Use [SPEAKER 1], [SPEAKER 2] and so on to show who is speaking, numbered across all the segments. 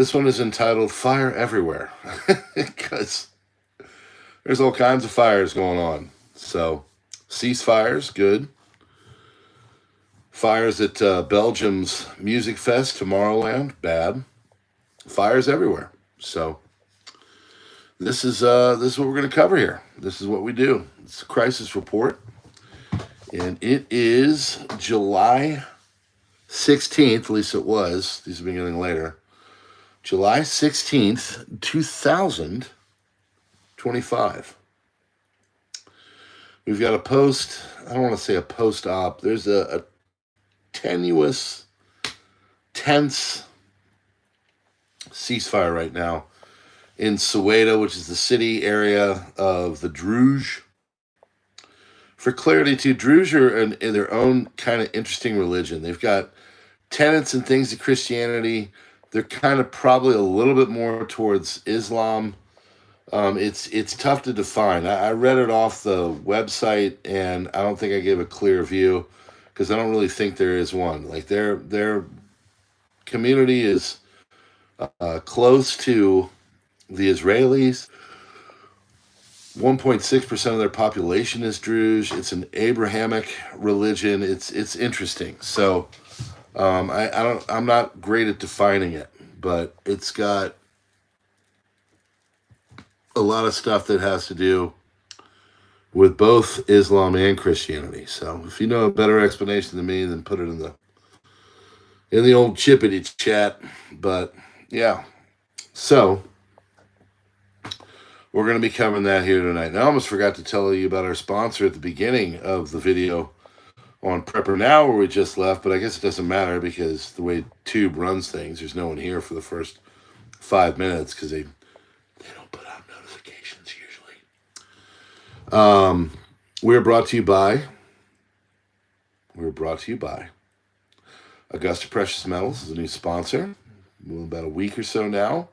[SPEAKER 1] This one is entitled Fire Everywhere because there's all kinds of fires going on. So, ceasefires, good. Fires at Belgium's Music Fest, Tomorrowland, bad. Fires everywhere. So, this is what we're going to cover here. This is what we do. It's a crisis report, and it is July 16th. At least it was. These have been getting later. July 16th, 2025. We've got a post. I don't want to say a post-op. There's a tenuous, tense ceasefire right now in Soweto, which is the city area of the Druze. For clarity, too, Druze are in their own kind of interesting religion. They've got tenets and things of Christianity. They're kind of probably a little bit more towards Islam. It's tough to define. I read it off the website, and I don't think I gave a clear view because I don't really think there is one. Like their community is close to the Israelis. 1.6% of their population is Druze. It's an Abrahamic religion. It's interesting. So I'm not great at defining it, but it's got a lot of stuff that has to do with both Islam and Christianity. So if you know a better explanation than me, then put it in the old chippity chat. But yeah, so we're going to be covering that here tonight. Now, I almost forgot to tell you about our sponsor at the beginning of the video on PrepperNow, where we just left, but I guess it doesn't matter because the way Tube runs things, there's no one here for the first 5 minutes because they don't put out notifications usually. We're brought to you by Augusta Precious Metals is a new sponsor. About a week or so now.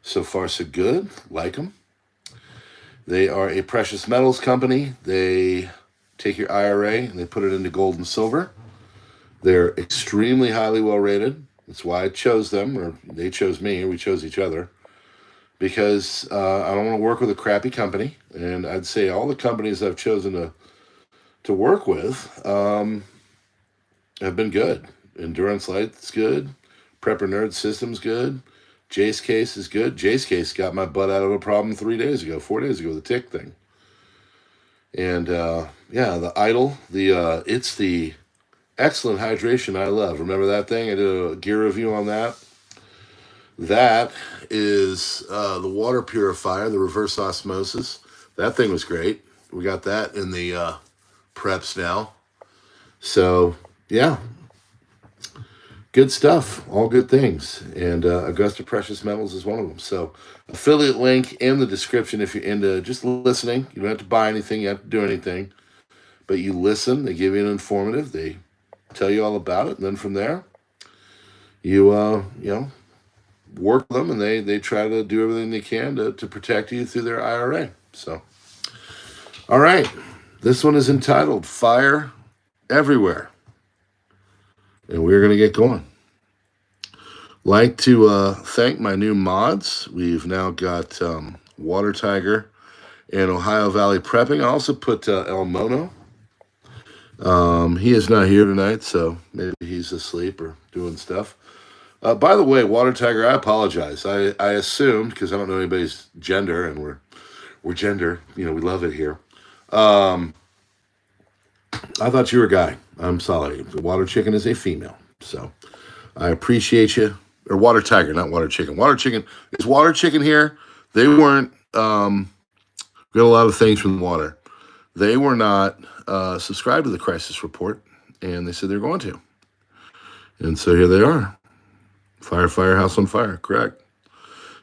[SPEAKER 1] So far, so good. Like them. They are a precious metals company. They take your IRA and they put it into gold and silver. They're extremely highly well rated. That's why I chose them, or they chose me, or we chose each other. Because I don't want to work with a crappy company. And I'd say all the companies I've chosen to work with have been good. Endurance Light's good. Prepper Nerd System's good. JASE Case is good. JASE Case got my butt out of a problem 4 days ago, the tick thing. And yeah, the Idol, it's the excellent hydration I love. Remember that thing? I did a gear review on that. That is the water purifier, the reverse osmosis. That thing was great. We got that in the preps now. So, yeah. Good stuff, all good things, and Augusta Precious Metals is one of them. So, affiliate link in the description if you're into just listening. You don't have to buy anything, you don't have to do anything, but you listen. They give you an informative. They tell you all about it, and then from there, you work with them, and they try to do everything they can to protect you through their IRA. So, all right, this one is entitled "Fire Everywhere." And we're going to get going. Like to thank my new mods. We've now got Water Tiger and Ohio Valley Prepping. I also put El Mono. He is not here tonight, so maybe he's asleep or doing stuff. By the way, Water Tiger, I apologize. I assumed, because I don't know anybody's gender, and we're gender, we love it here. I thought you were a guy. I'm sorry. Water Chicken is a female. So I appreciate you. Or Water Tiger, not Water Chicken. Water Chicken. Is Water Chicken here? They weren't. We got a lot of things from Water. They were not subscribed to the Crisis Report, and they said they're going to. And so here they are. Fire, house on fire. Correct.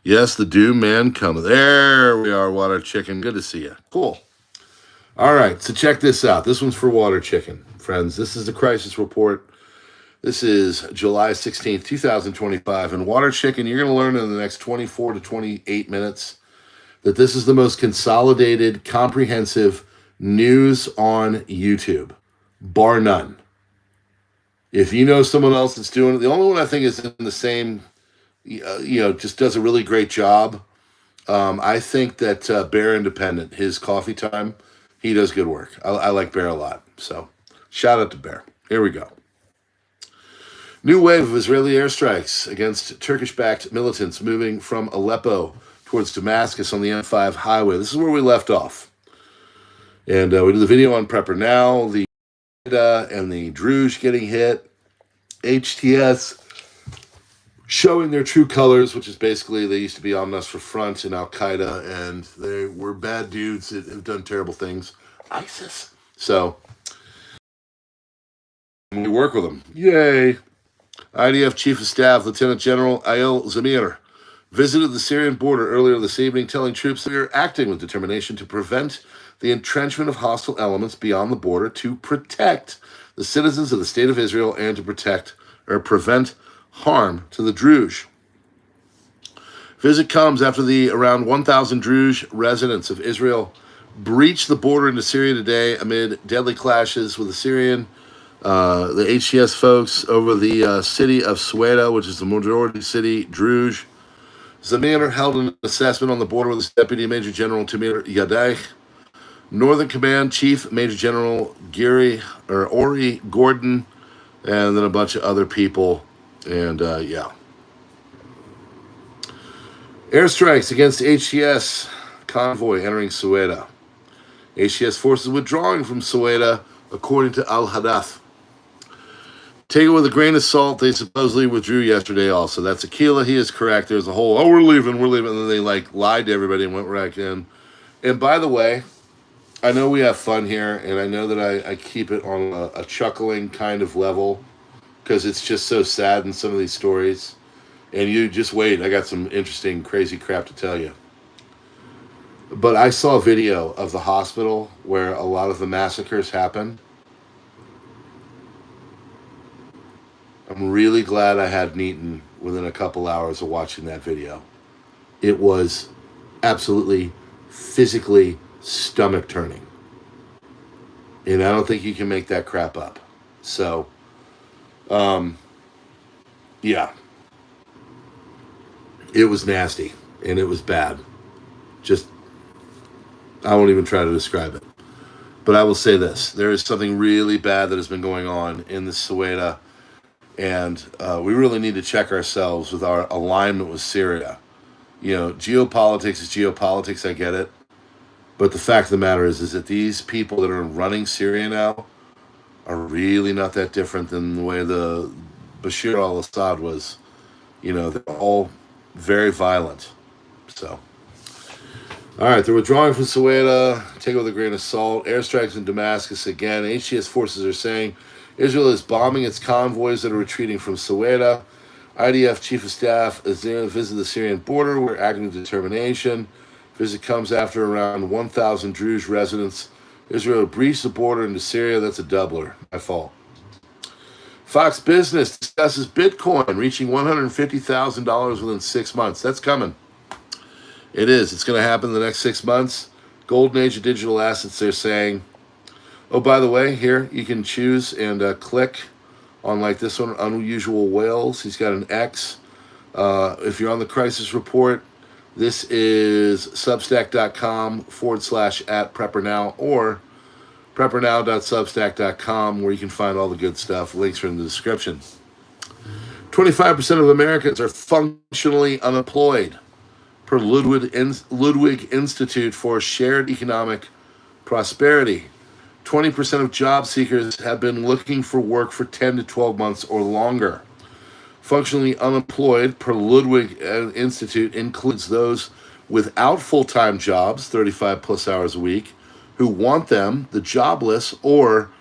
[SPEAKER 1] Yes, the Doom Man coming. There we are, Water Chicken. Good to see you. Cool. All right, so check this out. This one's for Water Chicken, friends. This is the Crisis Report. This is July 16th, 2025. And Water Chicken, you're going to learn in the next 24 to 28 minutes that this is the most consolidated, comprehensive news on YouTube, bar none. If you know someone else that's doing it, the only one I think is in the same, just does a really great job. I think that Bear Independent, his coffee time, he does good work. I like Bear a lot. So shout out to Bear. Here we go. New wave of Israeli airstrikes against Turkish-backed militants moving from Aleppo towards Damascus on the M5 highway. This is where we left off. And we did the video on PrepperNow, the and the Druze getting hit, HTS showing their true colors, which is basically they used to be on Nusra Front and Al-Qaeda, and they were bad dudes that have done terrible things. ISIS. So we work with them. Yay. IDF Chief of Staff Lieutenant General Ayel Zamir visited the Syrian border earlier this evening, telling troops that we are acting with determination to prevent the entrenchment of hostile elements beyond the border, to protect the citizens of the State of Israel and to prevent harm to the Druze. Visit comes after the around 1,000 Druze residents of Israel breached the border into Syria today amid deadly clashes with the Syrian the HTS folks over the city of Sueda, which is the majority city, Druze. Zamir held an assessment on the border with his Deputy Major General Tamir Yadai, Northern Command Chief Major General Ori Gordon, and then a bunch of other people. And airstrikes against HTS convoy entering Sueda. HTS forces withdrawing from Sueda, according to Al Hadath. Take it with a grain of salt. They supposedly withdrew yesterday also. That's Aquila. He is correct. There's a whole, we're leaving. And then they lied to everybody and went right in. And by the way, I know we have fun here, and I know that I keep it on a chuckling kind of level because it's just so sad in some of these stories. And you just wait. I got some interesting, crazy crap to tell you. But I saw a video of the hospital where a lot of the massacres happen. I'm really glad I hadn't eaten within a couple hours of watching that video. It was absolutely physically stomach turning. And I don't think you can make that crap up. So, yeah. It was nasty and it was bad. Just, I won't even try to describe it. But I will say this. There is something really bad that has been going on in the Sueda. And we really need to check ourselves with our alignment with Syria. Geopolitics is geopolitics, I get it. But the fact of the matter is that these people that are running Syria now are really not that different than the way the Bashar al-Assad was. They're all very violent. So, all right, they're withdrawing from Sueda. Take it with a grain of salt. Airstrikes in Damascus again. HTS forces are saying Israel is bombing its convoys that are retreating from Sueda. IDF Chief of Staff Azir visited the Syrian border. We're acting with determination. Visit comes after around 1,000 Druze residents. Israel breached the border into Syria. That's a doubler. My fault. Fox Business discusses Bitcoin reaching $150,000 within 6 months. That's coming. It is. It's going to happen in the next 6 months. Golden age of digital assets, they're saying. Oh, by the way, here you can choose and click on this one, Unusual Whales. He's got an X. If you're on the crisis report, this is substack.com/@PrepperNow or preppernow.substack.com, where you can find all the good stuff. Links are in the description. 25% of Americans are functionally unemployed, per Ludwig Institute for Shared Economic Prosperity. 20% of job seekers have been looking for work for 10 to 12 months or longer. Functionally unemployed, per Ludwig Institute, includes those without full-time jobs, 35 plus hours a week, who want them, the jobless, or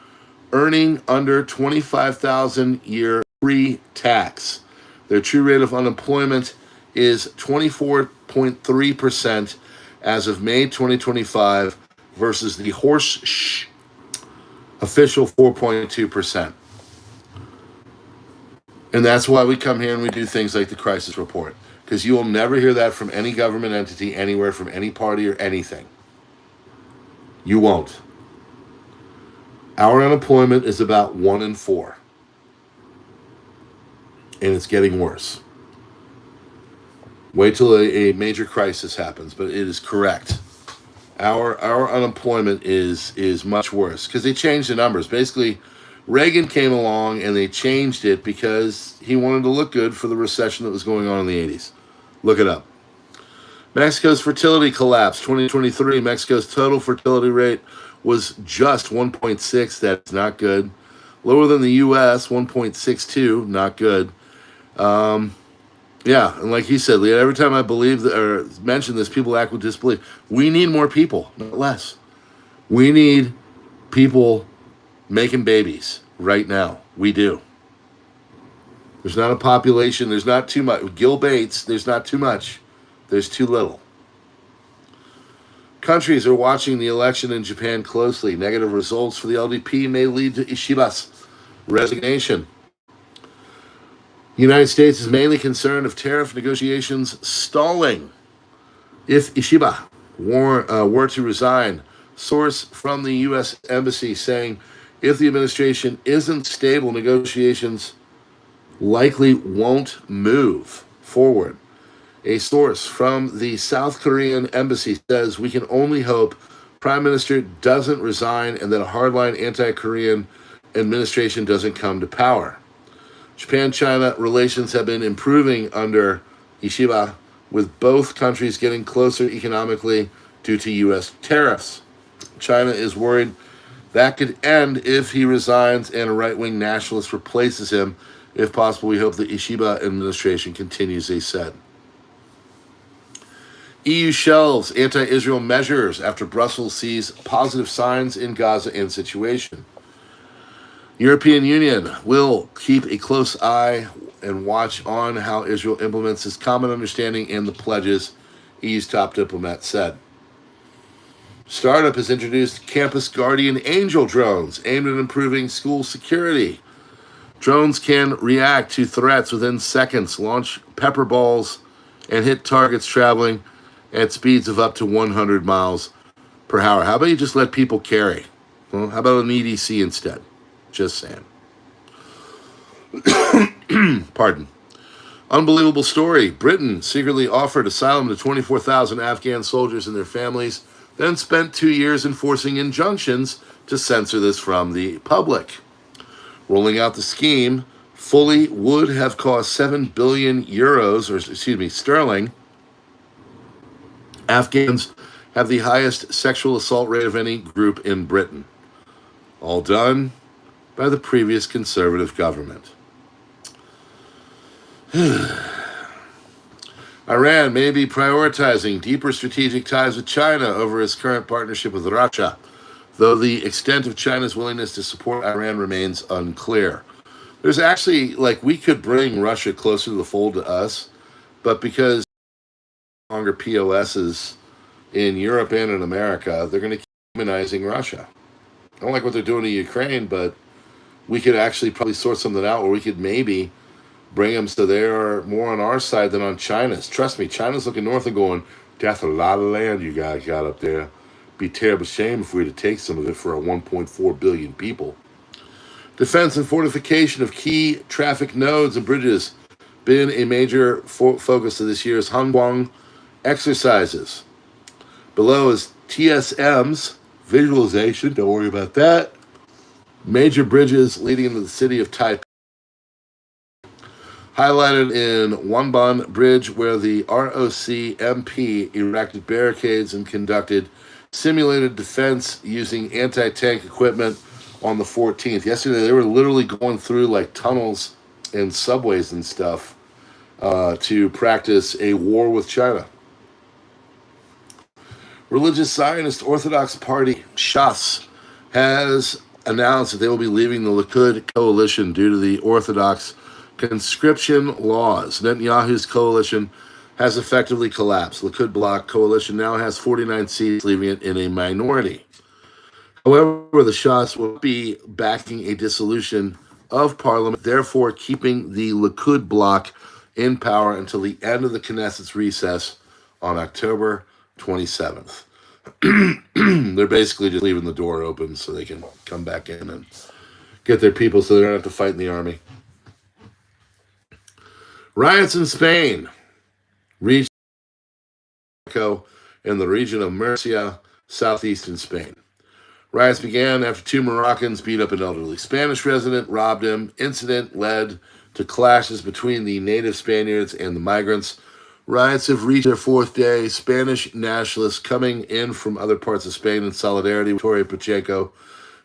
[SPEAKER 1] earning under $25,000 a year pre-tax. Their true rate of unemployment is 24.3% as of May 2025 versus the official 4.2%. And that's why we come here and we do things like the crisis report, because you will never hear that from any government entity anywhere, from any party or anything. You won't. Our unemployment is about 1 in 4. And it's getting worse. Wait till a major crisis happens, but it is correct. Our unemployment is much worse because they changed the numbers. Basically, Reagan came along and they changed it because he wanted to look good for the recession that was going on in the 80s. Look it up. Mexico's fertility collapse. 2023, Mexico's total fertility rate was just 1.6. That's not good. Lower than the U.S., 1.62. Not good. Yeah, and like he said, Leah, every time I believe or mention this, people act with disbelief. We need more people, not less. We need people making babies right now. We do. There's not a population. There's not too much. Gil Bates, there's not too much. There's too little. Countries are watching the election in Japan closely. Negative results for the LDP may lead to Ishiba's resignation. The United States is mainly concerned of tariff negotiations stalling. If Ishiba were to resign, source from the U.S. Embassy saying if the administration isn't stable, negotiations likely won't move forward. A source from the South Korean Embassy says we can only hope Prime Minister doesn't resign and that a hardline anti-Korean administration doesn't come to power. Japan-China relations have been improving under Ishiba, with both countries getting closer economically due to U.S. tariffs. China is worried that could end if he resigns and a right-wing nationalist replaces him. If possible, we hope the Ishiba administration continues, they said. EU shelves anti-Israel measures after Brussels sees positive signs in Gaza and situation. European Union will keep a close eye and watch on how Israel implements its common understanding and the pledges, EU's top diplomat said. Startup has introduced Campus Guardian Angel drones aimed at improving school security. Drones can react to threats within seconds, launch pepper balls, and hit targets traveling at speeds of up to 100 miles per hour. How about you just let people carry? Well, how about an EDC instead? Just saying. Pardon. Unbelievable story. Britain secretly offered asylum to 24,000 Afghan soldiers and their families, then spent 2 years enforcing injunctions to censor this from the public. Rolling out the scheme fully would have cost 7 billion euros, or excuse me, sterling. Afghans have the highest sexual assault rate of any group in Britain. All done by the previous conservative government. Iran may be prioritizing deeper strategic ties with China over its current partnership with Russia, though the extent of China's willingness to support Iran remains unclear. There's actually, we could bring Russia closer to the fold to us, but because longer POSs in Europe and in America, they're going to keep demonizing Russia. I don't like what they're doing to Ukraine, but we could actually probably sort something out where we could maybe bring them so they are more on our side than on China's. Trust me, China's looking north and going, that's a lot of land you guys got up there. Be a terrible shame if we were to take some of it for our 1.4 billion people. Defense and fortification of key traffic nodes and bridges been a major focus of this year's Hangguang exercises. Below is TSM's visualization. Don't worry about that. Major bridges leading into the city of Taipei. Highlighted in Wanban Bridge, where the ROC-MP erected barricades and conducted simulated defense using anti-tank equipment on the 14th. Yesterday, they were literally going through tunnels and subways and stuff to practice a war with China. Religious Zionist Orthodox Party, Shas, has announced that they will be leaving the Likud coalition due to the Orthodox conscription laws. Netanyahu's coalition has effectively collapsed. Likud bloc coalition now has 49 seats, leaving it in a minority. However, the Shas will be backing a dissolution of parliament, therefore keeping the Likud bloc in power until the end of the Knesset's recess on October 27th. They're basically just leaving the door open so they can come back in and get their people so they don't have to fight in the army. Riots in Spain. region in the region of Murcia, southeastern Spain. Riots began after two Moroccans beat up an elderly Spanish resident, robbed him. Incident led to clashes between the native Spaniards and the migrants. Riots have reached their fourth day. Spanish nationalists coming in from other parts of Spain in solidarity with Victoria Pacheco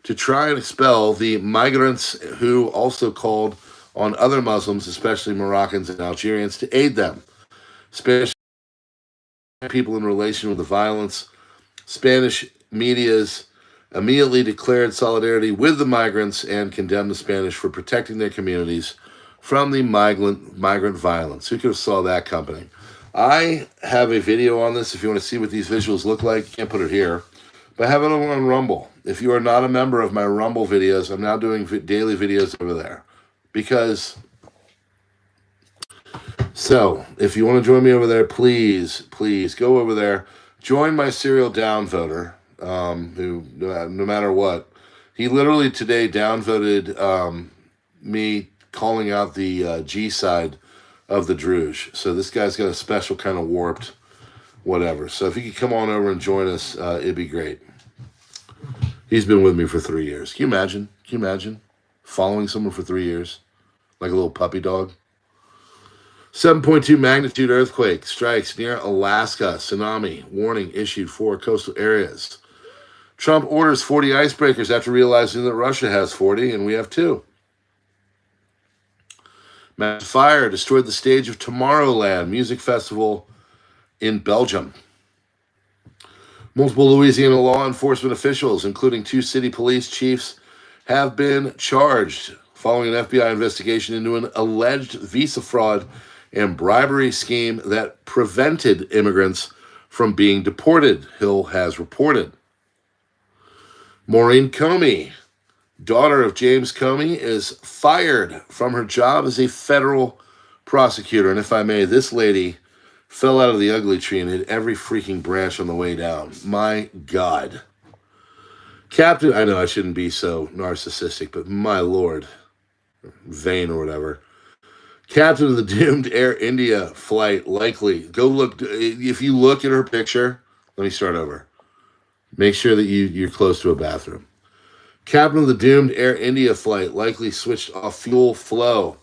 [SPEAKER 1] to try and expel the migrants, who also called on other Muslims, especially Moroccans and Algerians, to aid them. Spanish people in relation with the violence. Spanish medias immediately declared solidarity with the migrants and condemned the Spanish for protecting their communities from the migrant violence. Who could have saw that coming? I have a video on this if you want to see what these visuals look like. Can't put it here, but I have it over on Rumble. If you are not a member of my Rumble videos, I'm now doing daily videos over there. So, if you want to join me over there, please go over there. Join my serial downvoter, who, no matter what, he literally today downvoted me calling out the G side of the Druge. So this guy's got a special kind of warped whatever. So if he could come on over and join us, it'd be great. He's been with me for 3 years. Can you imagine following someone for 3 years? Like a little puppy dog. 7.2 magnitude earthquake strikes near Alaska. Tsunami warning issued for coastal areas. Trump orders 40 icebreakers after realizing that Russia has 40 and we have 2. Massive fire destroyed the stage of Tomorrowland music festival in Belgium. Multiple Louisiana law enforcement officials, including 2 city police chiefs, have been charged following an FBI investigation into an alleged visa fraud and bribery scheme that prevented immigrants from being deported, Hill has reported. Maureen Comey, daughter of James Comey, is fired from her job as a federal prosecutor. And if I may, this lady fell out of the ugly tree and hit every freaking branch on the way down. My God. Captain, I know I shouldn't be so narcissistic, but my Lord, vain or whatever. Captain of the doomed Air India flight, likely. Go look. If you look at her picture, let me start over. Make sure that you're close to a bathroom. Captain of the doomed Air India flight, likely switched off fuel flow.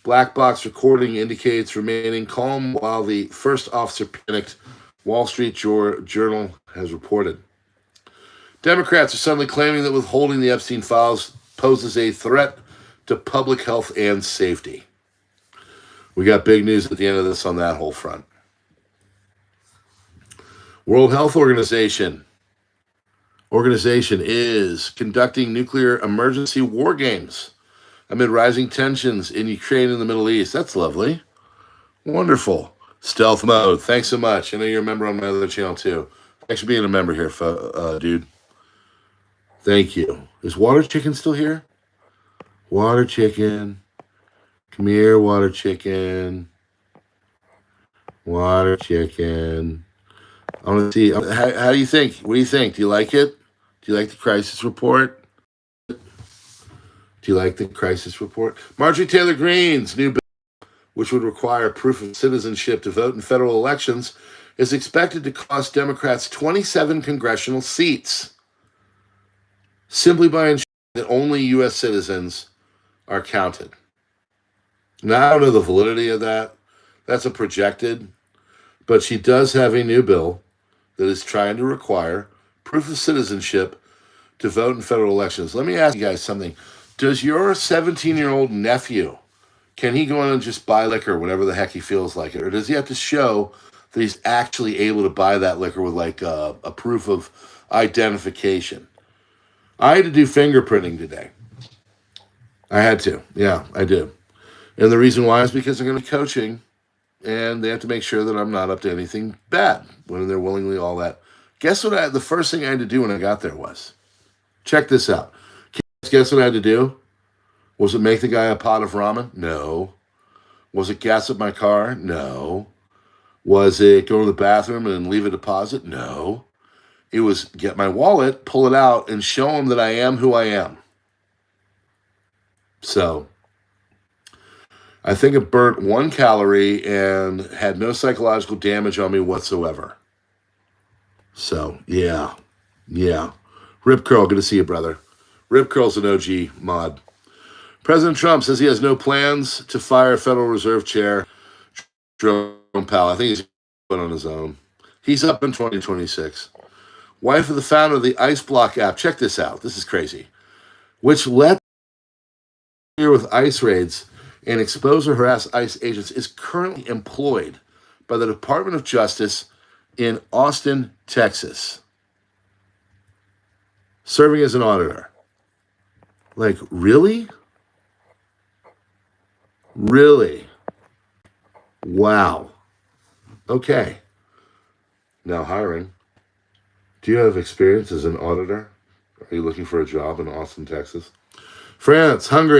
[SPEAKER 1] Black box recording indicates remaining calm while the first officer panicked, Wall Street Journal has reported. Democrats are suddenly claiming that withholding the Epstein files poses a threat to public health and safety. We got big news at the end of this on that whole front. World Health Organization is conducting nuclear emergency war games amid rising tensions in Ukraine and the Middle East. That's lovely. Wonderful. Stealth mode. Thanks so much. I know you're a member on my other channel too. Thanks for being a member here, dude. Thank you. Is Water Chicken still here? Water Chicken. Come here, Water Chicken. Water Chicken. I want to see. How do you think? What do you think? Do you like it? Do you like the crisis report? Marjorie Taylor Greene's new bill, which would require proof of citizenship to vote in federal elections, is expected to cost Democrats 27 congressional seats, simply by ensuring that only U.S. citizens are counted. Now, I don't know the validity of that. That's a projected. But she does have a new bill that is trying to require proof of citizenship to vote in federal elections. Let me ask you guys something. Does your 17-year-old nephew, can he go in and just buy liquor whenever the heck he feels like it? Or does he have to show that he's actually able to buy that liquor with like a proof of identification? I had to do fingerprinting today. I had to. Yeah, I do. And the reason why is because I'm going to be coaching, and they have to make sure that I'm not up to anything bad when they're willingly all that. Guess what? The first thing I had to do when I got there was, check this out. Guess what I had to do? Was it make the guy a pot of ramen? No. Was it gas up my car? No. Was it go to the bathroom and leave a deposit? No. It was get my wallet, pull it out, and show him that I am who I am. So I think it burnt 1 calorie and had no psychological damage on me whatsoever. So, yeah. Rip Curl, good to see you, brother. Rip Curl's an OG mod. President Trump says he has no plans to fire Federal Reserve Chair Jerome Powell. I think he's going on his own. He's up in 2026. Wife of the founder of the Ice Block app. Check this out. This is crazy. Which lets interfere with ICE raids and expose or harass ICE agents is currently employed by the Department of Justice in Austin, Texas, serving as an auditor. Like, really? Really? Wow. Okay. Now hiring. Do you have experience as an auditor? Are you looking for a job in Austin, Texas? France, Hungary.